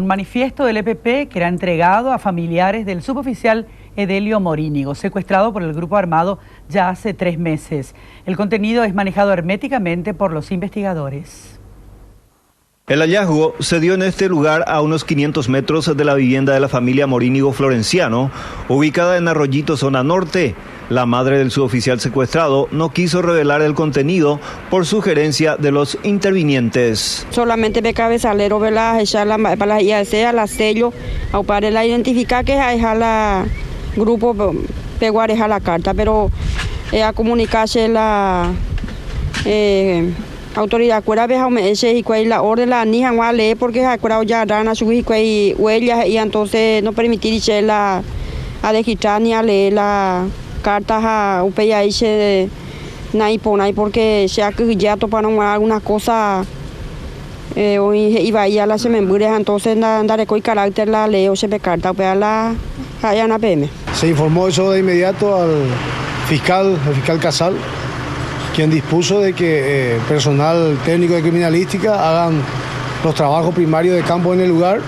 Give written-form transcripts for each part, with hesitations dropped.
Un manifiesto del EPP que era entregado a familiares del suboficial Edelio Morínigo, secuestrado por el grupo armado ya hace 3 meses. El contenido es manejado herméticamente por los investigadores. El hallazgo se dio en este lugar a unos 500 metros de la vivienda de la familia Morínigo Florenciano, ubicada en Arroyito, zona norte. La madre del suboficial secuestrado no quiso revelar el contenido por sugerencia de los intervinientes. Solamente ve cabezalero, ¿verdad? Para la IAC, a la sello, para la identificar que es la grupo peguares a la carta, pero a comunicarse la autoridad cuera veja y cuál la orden la ni a leer porque cuera ya dan a subir cuál huellas y entonces no permitirse la a registrar ni a leer la cartas a UPIH nai porque se ha que ya toparon algunas cosas y vaya a las semembures entonces daré con carácter la ley o se me carta para la allá en PM. Se informó eso de inmediato al fiscal Casal, quien dispuso de que personal técnico de criminalística hagan los trabajos primarios de campo en el lugar,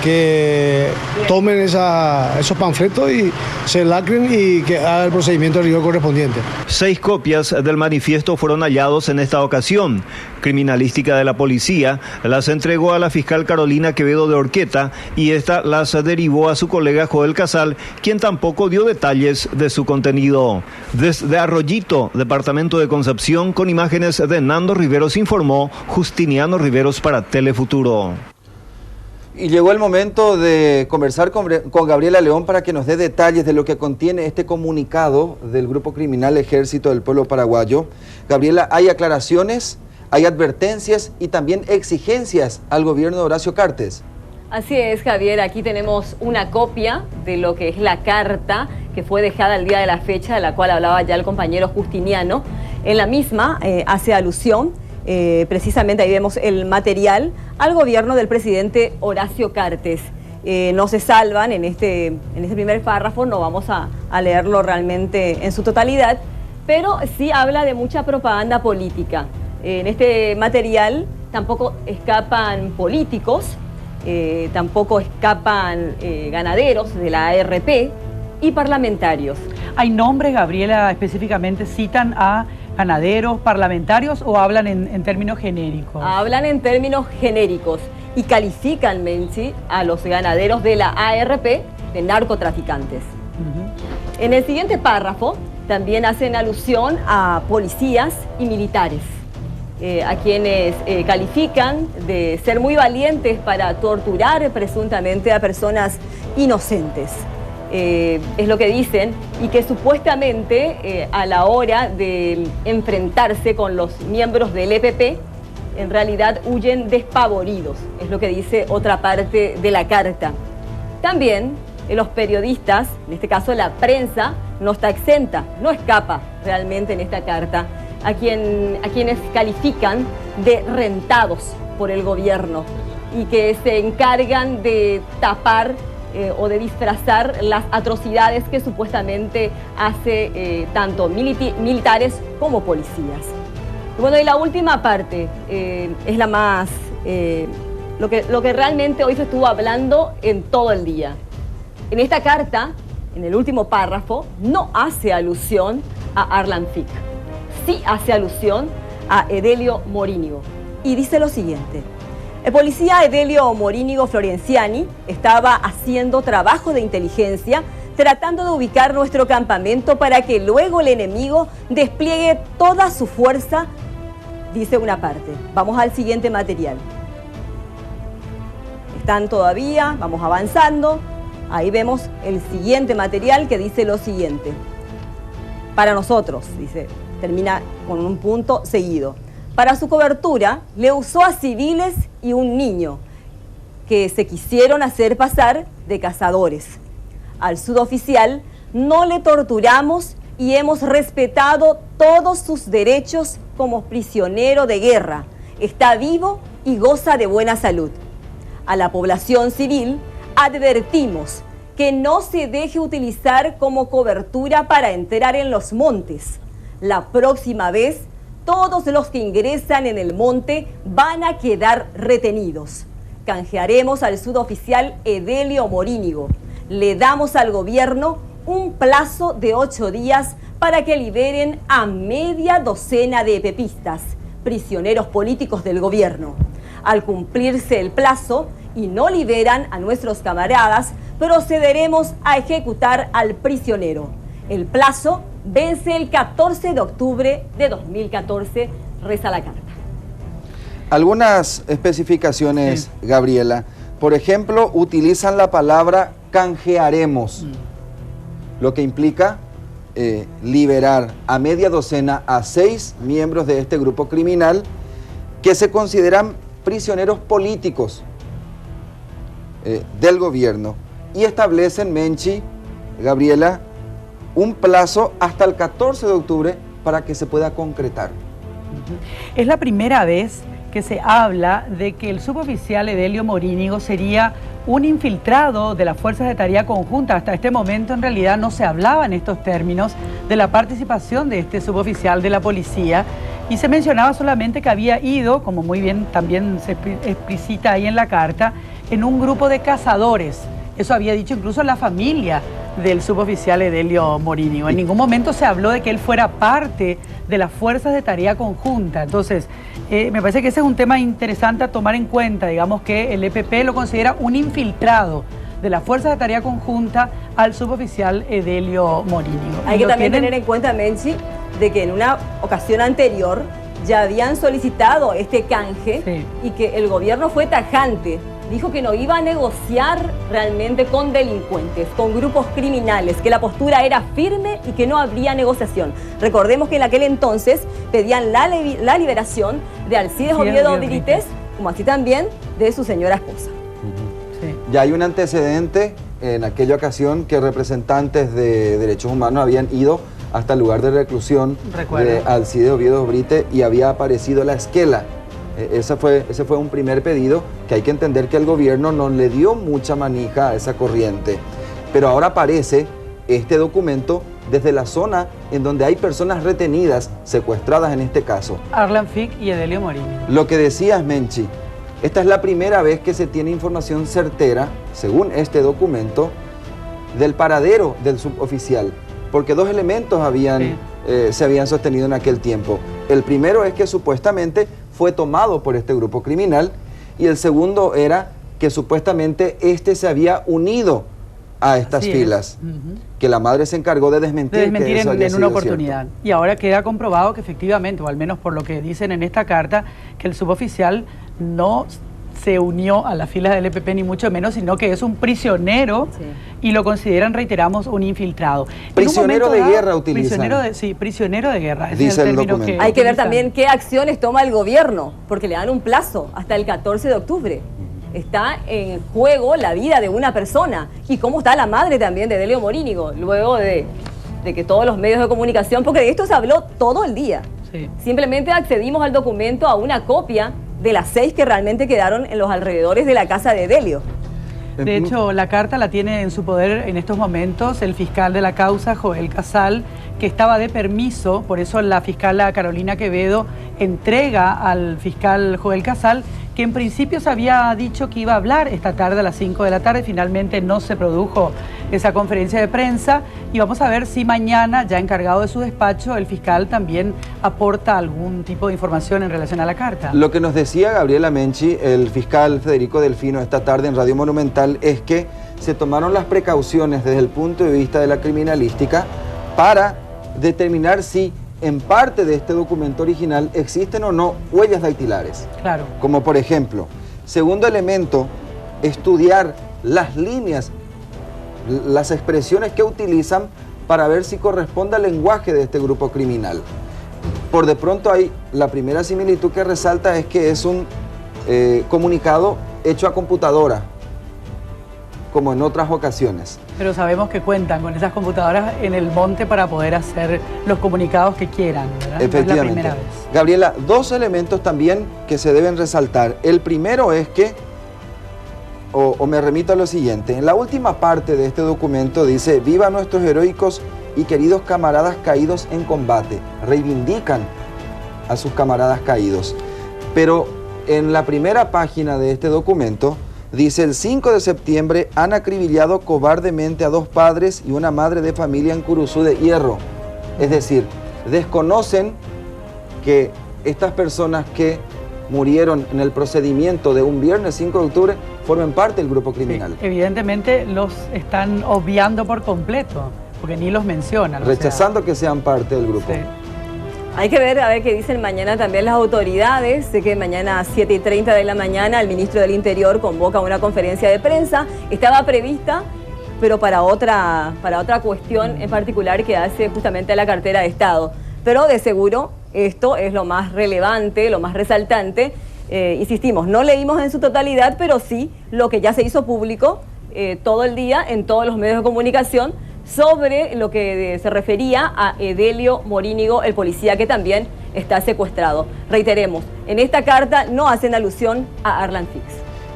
que tomen esos panfletos y se lacren y que haga el procedimiento de rigor correspondiente. 6 copias del manifiesto fueron hallados en esta ocasión. Criminalística de la policía las entregó a la fiscal Carolina Quevedo de Orqueta y esta las derivó a su colega Joel Casal, quien tampoco dio detalles de su contenido. Desde Arroyito, departamento de Concepción, con imágenes de Nando Riveros, informó Justiniano Riveros para Telefuturo. Y llegó el momento de conversar con Gabriela León para que nos dé detalles de lo que contiene este comunicado del grupo criminal Ejército del Pueblo Paraguayo. Gabriela, hay aclaraciones, hay advertencias y también exigencias al gobierno de Horacio Cartes. Así es, Javier, aquí tenemos una copia de lo que es la carta que fue dejada el día de la fecha, de la cual hablaba ya el compañero Justiniano. En la misma hace alusión, precisamente ahí vemos el material, al gobierno del presidente Horacio Cartes. No se salvan en este primer párrafo, no vamos a leerlo realmente en su totalidad, pero sí habla de mucha propaganda política. En este material tampoco escapan políticos, tampoco escapan ganaderos de la ARP y parlamentarios. ¿Hay nombres, Gabriela, específicamente citan a ganaderos, parlamentarios o hablan en términos genéricos? Hablan en términos genéricos y califican, Menchi, a los ganaderos de la ARP de narcotraficantes. En el siguiente párrafo también hacen alusión a policías y militares, a quienes califican de ser muy valientes para torturar presuntamente a personas inocentes. Es lo que dicen, y que supuestamente a la hora de enfrentarse con los miembros del EPP, en realidad huyen despavoridos, es lo que dice otra parte de la carta. También los periodistas, en este caso la prensa, no está exenta, no escapa realmente en esta carta a quienes califican de rentados por el gobierno y que se encargan de tapar o de disfrazar las atrocidades que supuestamente hace tanto militares como policías. Bueno, y la última parte es la más, lo que realmente hoy se estuvo hablando en todo el día. En esta carta, en el último párrafo, no hace alusión a Arlan Fick, sí hace alusión a Edelio Morínigo y dice lo siguiente: el policía Edelio Morínigo Florenciani estaba haciendo trabajo de inteligencia tratando de ubicar nuestro campamento para que luego el enemigo despliegue toda su fuerza, dice una parte. Vamos al siguiente material. Están todavía, vamos avanzando. Ahí vemos el siguiente material que dice lo siguiente. Para nosotros, dice, termina con un punto seguido. Para su cobertura, le usó a civiles y un niño que se quisieron hacer pasar de cazadores. Al suboficial no le torturamos y hemos respetado todos sus derechos como prisionero de guerra. Está vivo y goza de buena salud. A la población civil advertimos que no se deje utilizar como cobertura para entrar en los montes. La próxima vez, todos los que ingresan en el monte van a quedar retenidos. canjearemos al suboficial Edelio Morínigo. Le damos al gobierno un plazo de 8 días para que liberen a media docena de epepistas, prisioneros políticos del gobierno. Al cumplirse el plazo y no liberan a nuestros camaradas, procederemos a ejecutar al prisionero. El plazo vence el 14 de octubre de 2014, reza la carta. Algunas especificaciones, sí, Gabriela. Por ejemplo, utilizan la palabra canjearemos, lo que implica liberar a media docena a 6 miembros de este grupo criminal que se consideran prisioneros políticos del gobierno, y establecen, Menchi, Gabriela, un plazo hasta el 14 de octubre para que se pueda concretar. Es la primera vez que se habla de que el suboficial Edelio Morínigo sería un infiltrado de las fuerzas de tarea conjunta. Hasta este momento en realidad no se hablaba en estos términos de la participación de este suboficial de la policía y se mencionaba solamente que había ido, como muy bien también se explicita ahí en la carta, en un grupo de cazadores. Eso había dicho incluso la familia del suboficial Edelio Morínigo. En ningún momento se habló de que él fuera parte de las fuerzas de tarea conjunta. Entonces, me parece que ese es un tema interesante a tomar en cuenta. Digamos que el EPP lo considera un infiltrado de las fuerzas de tarea conjunta al suboficial Edelio Morínigo. Hay que también tener en cuenta, Menchi, de que en una ocasión anterior ya habían solicitado este canje, sí, y que el gobierno fue tajante. Dijo que no iba a negociar realmente con delincuentes, con grupos criminales, que la postura era firme y que no habría negociación. Recordemos que en aquel entonces pedían la liberación de Alcides Oviedo Brites, como así también de su señora esposa. Sí. Ya hay un antecedente en aquella ocasión que representantes de derechos humanos habían ido hasta el lugar de reclusión de Alcides Oviedo Brites y había aparecido la esquela. Ese fue un primer pedido que hay que entender que el gobierno no le dio mucha manija a esa corriente. Pero ahora aparece este documento desde la zona en donde hay personas retenidas, secuestradas en este caso. Arlan Fick y Edelio Morínigo. Lo que decías, Menchi, esta es la primera vez que se tiene información certera, según este documento, del paradero del suboficial. Porque 2 elementos se habían sostenido en aquel tiempo. El primero es que supuestamente fue tomado por este grupo criminal y el segundo era que supuestamente este se había unido a estas filas, que la madre se encargó de desmentir que eso en una oportunidad. Cierto. Y ahora queda comprobado que efectivamente, o al menos por lo que dicen en esta carta, que el suboficial no se unió a las filas del EPP ni mucho menos, sino que es un prisionero, sí, y lo consideran, reiteramos, un infiltrado. Prisionero de guerra utilizan. Prisionero de guerra. Ese dice es el término que hay que ver también qué acciones toma el gobierno, porque le dan un plazo hasta el 14 de octubre. Está en juego la vida de una persona y cómo está la madre también de Edelio Morínigo, luego de que todos los medios de comunicación, porque de esto se habló todo el día. Sí. Simplemente accedimos al documento, a una copia de las 6 que realmente quedaron en los alrededores de la casa de Edelio. De hecho, la carta la tiene en su poder en estos momentos el fiscal de la causa, Joel Casal, que estaba de permiso, por eso la fiscal Carolina Quevedo entrega al fiscal Joel Casal, que en principio se había dicho que iba a hablar esta tarde a las 5 de la tarde, finalmente no se produjo esa conferencia de prensa y vamos a ver si mañana, ya encargado de su despacho, el fiscal también aporta algún tipo de información en relación a la carta. Lo que nos decía Gabriela Menchi, el fiscal Federico Delfino, esta tarde en Radio Monumental, es que se tomaron las precauciones desde el punto de vista de la criminalística para determinar si en parte de este documento original existen o no huellas dactilares. Claro. Como por ejemplo, segundo elemento, estudiar las líneas, las expresiones que utilizan para ver si corresponde al lenguaje de este grupo criminal. Por de pronto hay la primera similitud que resalta es que es un comunicado hecho a computadora, como en otras ocasiones. Pero sabemos que cuentan con esas computadoras en el monte para poder hacer los comunicados que quieran, ¿verdad? Efectivamente. No es la primera vez. Gabriela, 2 elementos también que se deben resaltar. El primero es que, o me remito a lo siguiente, en la última parte de este documento dice: viva nuestros heroicos y queridos camaradas caídos en combate. Reivindican a sus camaradas caídos. Pero En la primera página de este documento dice: el 5 de septiembre han acribillado cobardemente a 2 padres y una madre de familia en Curuzú de Hierro. Es decir, desconocen que estas personas que murieron en el procedimiento de un viernes 5 de octubre formen parte del grupo criminal. Sí, evidentemente los están obviando por completo, porque ni los mencionan. Rechazando que sean parte del grupo. Sí. Hay que ver, a ver qué dicen mañana también las autoridades. Sé que mañana a 7:30 de la mañana el ministro del Interior convoca una conferencia de prensa. Estaba prevista, pero para otra cuestión en particular que hace justamente a la cartera de Estado. Pero de seguro esto es lo más relevante, lo más resaltante. Insistimos, no leímos en su totalidad, pero sí lo que ya se hizo público todo el día en todos los medios de comunicación sobre lo que se refería a Edelio Morínigo, el policía que también está secuestrado. Reiteremos, en esta carta no hacen alusión a Arlan Fix.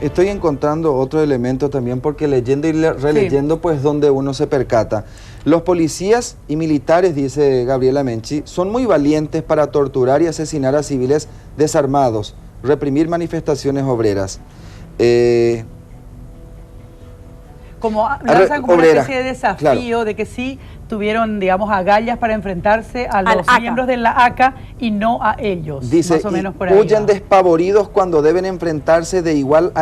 Estoy encontrando otro elemento también, porque leyendo y releyendo, pues donde uno se percata. Los policías y militares, dice Gabriela Menchi, son muy valientes para torturar y asesinar a civiles desarmados, reprimir manifestaciones obreras. Como lanzan como una especie de desafío, claro, de que sí tuvieron, digamos, agallas para enfrentarse a los miembros de la ACA y no a ellos. Dice, más o menos por ahí, huyen despavoridos cuando deben enfrentarse de igual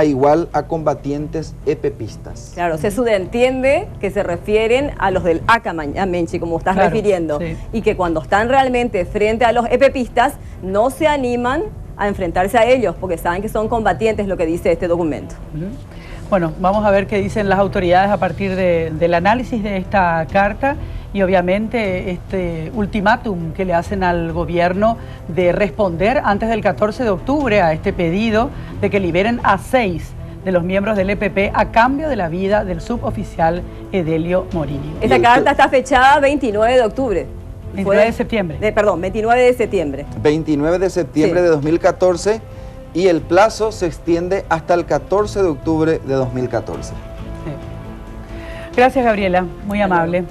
a combatientes epepistas. Claro, se subentiende que se refieren a los del ACA, Menchi, como estás refiriendo, sí, y que cuando están realmente frente a los epepistas no se animan a enfrentarse a ellos porque saben que son combatientes, lo que dice este documento. Bueno, vamos a ver qué dicen las autoridades a partir del análisis de esta carta y obviamente este ultimátum que le hacen al gobierno de responder antes del 14 de octubre a este pedido de que liberen a 6 de los miembros del EPP a cambio de la vida del suboficial Edelio Morínigo. Esta carta está fechada 29 de octubre. 29 de septiembre. Perdón, 29 de septiembre. 29 de septiembre, sí, de 2014. Y el plazo se extiende hasta el 14 de octubre de 2014. Sí. Gracias, Gabriela, muy amable.